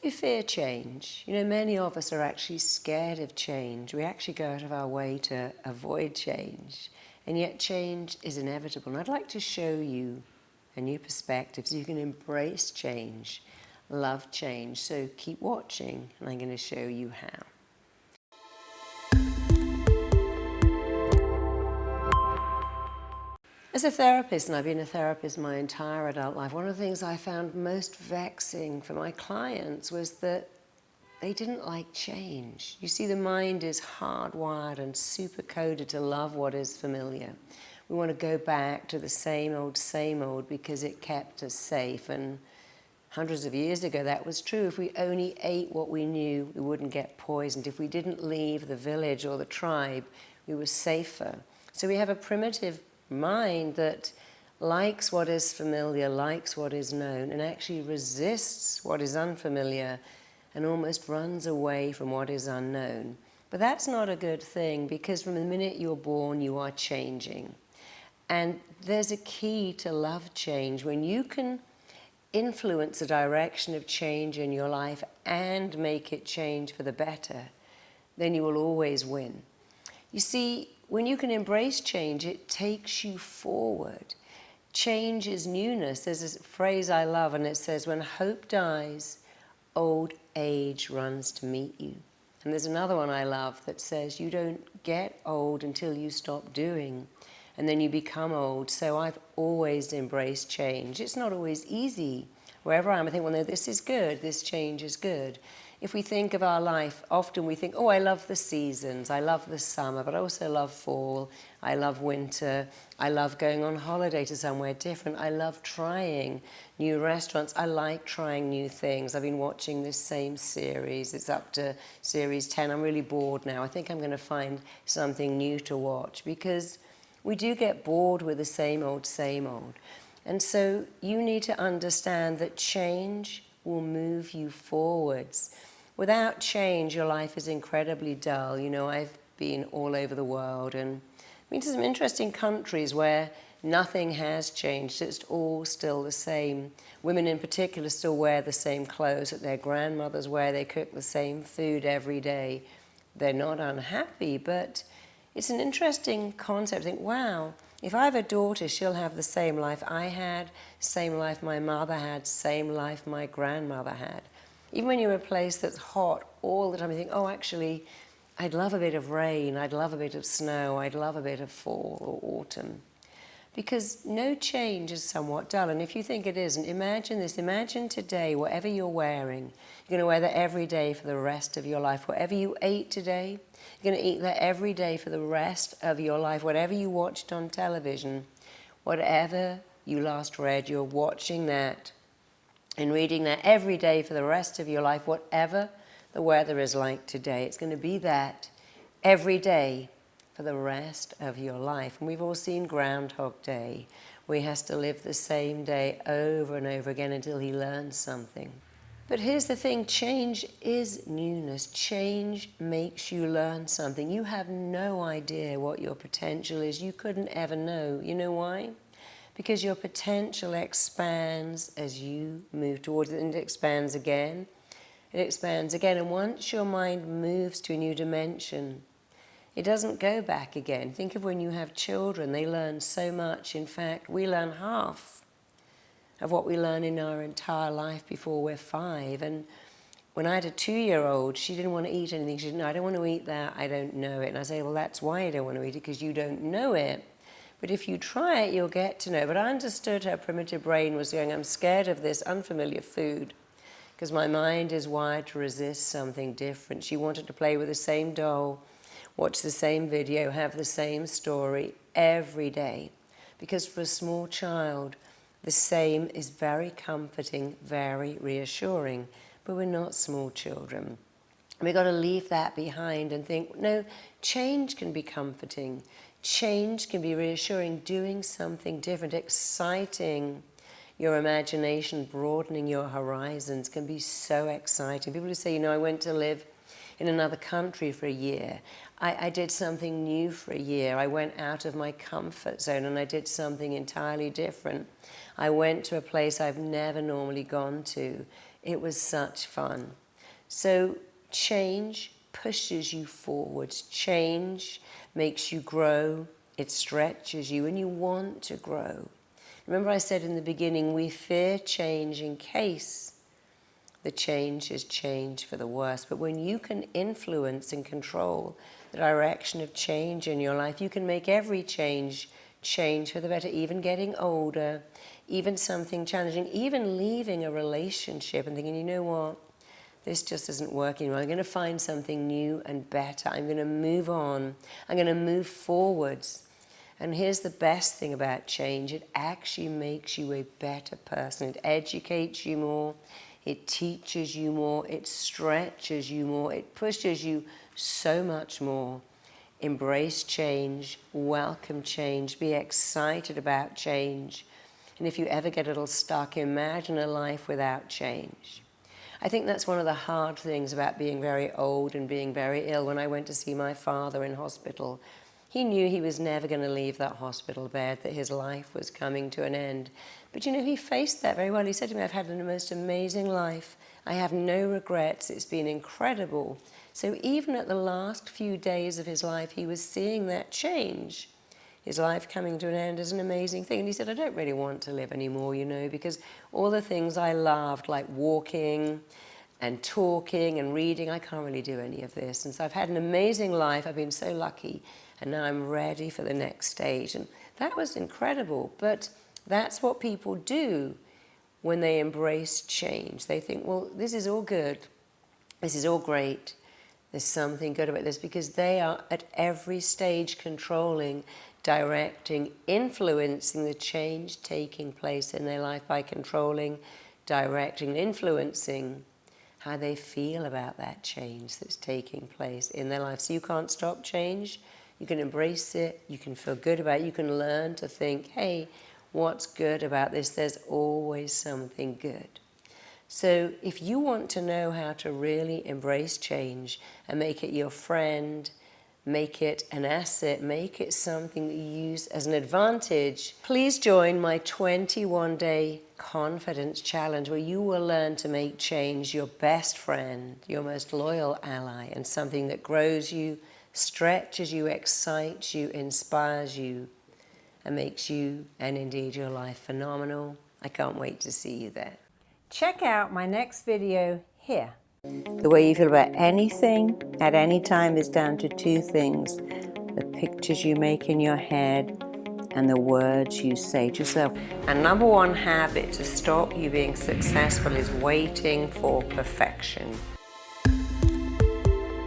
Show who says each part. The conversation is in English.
Speaker 1: You fear change. You know, many of us are actually scared of change. We actually go out of our way to avoid change. And yet change is inevitable. And I'd like to show you a new perspective so you can embrace change, love change. So keep watching, and I'm going to show you how. As a therapist, and I've been a therapist my entire adult life, one of the things I found most vexing for my clients was that they didn't like change. You see, the mind is hardwired and super coded to love what is familiar. We want to go back to the same old because it kept us safe. And hundreds of years ago, that was true. If we only ate what we knew, we wouldn't get poisoned. If we didn't leave the village or the tribe, we were safer. So we have a primitive mind that likes what is familiar, likes what is known, and actually resists what is unfamiliar and almost runs away from what is unknown. But that's not a good thing, because from the minute you're born, you are changing. And there's a key to love change. When you can influence the direction of change in your life and make it change for the better, then you will always win. You see, when you can embrace change, it takes you forward. Change is newness. There's a phrase I love, and it says, when hope dies, old age runs to meet you. And there's another one I love that says, you don't get old until you stop doing, and then you become old. So I've always embraced change. It's not always easy. Wherever I am, I think, well, no, this is good, this change is good. If we think of our life, often we think, oh, I love the seasons, I love the summer, but I also love fall, I love winter, I love going on holiday to somewhere different, I love trying new restaurants, I like trying new things. I've been watching this same series, it's up to series 10, I'm really bored now. I think I'm going to find something new to watch, because we do get bored with the same old, same old. And so you need to understand that change will move you forwards. Without change, your life is incredibly dull. You know, I've been all over the world and been to some interesting countries where nothing has changed. It's all still the same. Women in particular still wear the same clothes that their grandmothers wear. They cook the same food every day. They're not unhappy, but it's an interesting concept. I think, wow, if I have a daughter, she'll have the same life I had, same life my mother had, same life my grandmother had. Even when you're in a place that's hot all the time, you think, oh, actually, I'd love a bit of rain, I'd love a bit of snow, I'd love a bit of fall or autumn. Because no change is somewhat dull. And if you think it isn't, imagine this. Imagine today, whatever you're wearing, you're going to wear that every day for the rest of your life. Whatever you ate today, you're going to eat that every day for the rest of your life. Whatever you watched on television, whatever you last read, you're watching that and reading that every day for the rest of your life. Whatever the weather is like today, it's going to be that every day for the rest of your life. And we've all seen Groundhog Day, where he has to live the same day over and over again until he learns something. But here's the thing, change is newness. Change makes you learn something. You have no idea what your potential is. You couldn't ever know. You know why? Because your potential expands as you move towards it, and it expands again. It expands again. And once your mind moves to a new dimension, it doesn't go back again. Think of when you have children, they learn so much. In fact, we learn half of what we learn in our entire life before we're 5. And when I had a 2-year-old, she didn't want to eat anything. She said, no, I don't want to eat that, I don't know it. And I say, well, that's why you don't want to eat it, because you don't know it. But if you try it, you'll get to know. But I understood her primitive brain was going, I'm scared of this unfamiliar food, because my mind is wired to resist something different. She wanted to play with the same doll, watch the same video, have the same story every day. Because for a small child, the same is very comforting, very reassuring. But we're not small children. We've got to leave that behind and think, no, change can be comforting. Change can be reassuring. Doing something different, exciting your imagination, broadening your horizons can be so exciting. People who say, you know, I went to live in another country for a year. I did something new for a year. I went out of my comfort zone and I did something entirely different. I went to a place I've never normally gone to. It was such fun. So change pushes you forwards. Change makes you grow. It stretches you, and you want to grow. Remember I said in the beginning, we fear change in case the change is change for the worse. But when you can influence and control the direction of change in your life, you can make every change for the better, even getting older, even something challenging, even leaving a relationship and thinking, you know what, this just isn't working. I'm going to find something new and better. I'm going to move on. I'm going to move forwards. And here's the best thing about change. It actually makes you a better person. It educates you more. It teaches you more. It stretches you more. It pushes you so much more. Embrace change. Welcome change. Be excited about change. And if you ever get a little stuck, imagine a life without change. I think that's one of the hard things about being very old and being very ill. When I went to see my father in hospital, he knew he was never going to leave that hospital bed, that his life was coming to an end. But you know, he faced that very well. He said to me, I've had the most amazing life. I have no regrets. It's been incredible. So even at the last few days of his life, he was seeing that change. His life coming to an end is an amazing thing. And he said, I don't really want to live anymore, you know, because all the things I loved, like walking and talking and reading, I can't really do any of this. And so I've had an amazing life. I've been so lucky. And now I'm ready for the next stage. And that was incredible. But that's what people do when they embrace change. They think, well, this is all good. This is all great. There's something good about this, because they are at every stage controlling, directing, influencing the change taking place in their life by controlling, directing, influencing how they feel about that change that's taking place in their life. So you can't stop change. You can embrace it, you can feel good about it, you can learn to think, hey, what's good about this? There's always something good. So if you want to know how to really embrace change and make it your friend, make it an asset, make it something that you use as an advantage, please join my 21-day confidence challenge, where you will learn to make change your best friend, your most loyal ally, and something that grows you, stretches you, excites you, inspires you, and makes you, and indeed your life, phenomenal. I can't wait to see you there. Check out my next video here. The way you feel about anything at any time is down to two things: the pictures you make in your head and the words you say to yourself. And number one habit to stop you being successful is waiting for perfection.